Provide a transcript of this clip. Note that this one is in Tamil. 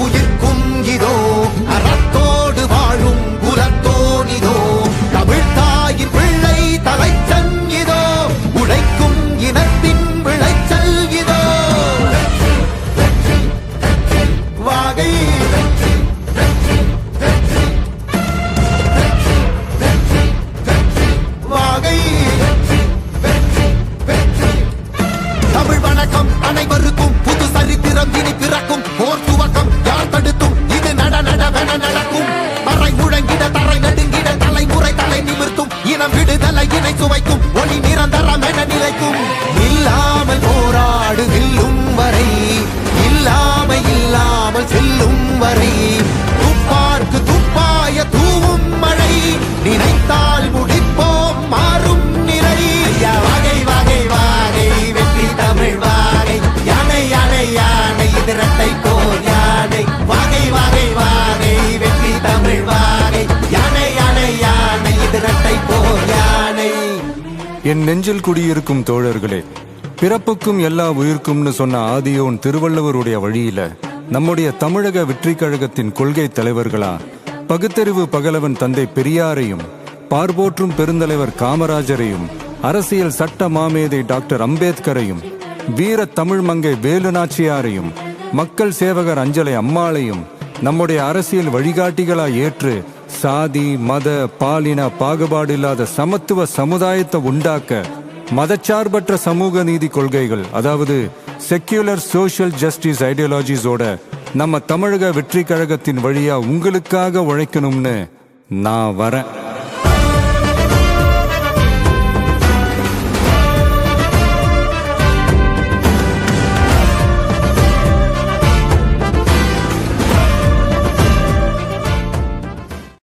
உயிர்க்கும் இதோ அறத்தோடு வாழும் குலத்தோனிதோ தமிழ் தாயின் பிள்ளை தலைச்சன் இதோ உழைக்கும் இனத்தின் விளைச்சல் இதோ வாகை வாகை தமிழ் வணக்கம் அனைவருக்கும் புது சரித்திரம் இனி பிறக்கும் போர் துவக்கம் யார் தடுத்தும் இது நடவென நடக்கும் பறை முழங்கிட தரை நடுங்கிட தலைமுறை தலை நிமிர்த்தும் இனம் விடுதலை இணை சுவைக்கும் ஒளி நிரந்தரம் என நிலைக்கும் இல்லாமல் போராடு வெல்லும் வரை இல்லாமல் செல்லும் வரை துப்பார்க்கு துப்பாய தூவும் மழை நினைத்தால் முடிப்போம் மாறும் நிலை வாகை வாகை வாகை வெற்றி தமிழ் வாகை யானை யானை யானை இது இரட்டை போர் யானை வாகை வாகை வாகை வெற்றி தமிழ் வாகை யானை யானை யானை இது இரட்டை போர் யானை. என் நெஞ்சில் குடியிருக்கும் தோழர்களே, பிறப்புக்கும் எல்லா உயிர்க்கும்னு சொன்ன ஆதியோன் திருவள்ளுவருடைய வழியில நம்முடைய தமிழக வெற்றி கழகத்தின் கொள்கை தலைவர்களா பகுத்தறிவு பகலவன் தந்தை பெரியாரையும், பார்போற்றும் பெருந்தலைவர் காமராஜரையும், அரசியல் சட்ட மாமேதை டாக்டர் அம்பேத்கரையும், வீர தமிழ் மங்கை வேலு நாச்சியாரையும், மக்கள் சேவகர் அஞ்சலை அம்மாளையும் நம்முடைய அரசியல் வழிகாட்டிகளா ஏற்று சாதி மத பாலின பாகுபாடு இல்லாத சமத்துவ சமுதாயத்தை உண்டாக்க மதச்சார்பற்ற சமூக நீதி கொள்கைகள், அதாவது செக்யூலர் சோஷியல் ஜஸ்டிஸ் ஐடியாலஜிஸோட நம்ம தமிழக வெற்றி கழகத்தின் வழியா உங்களுக்காக உழைக்கணும்னு நான் வரேன்.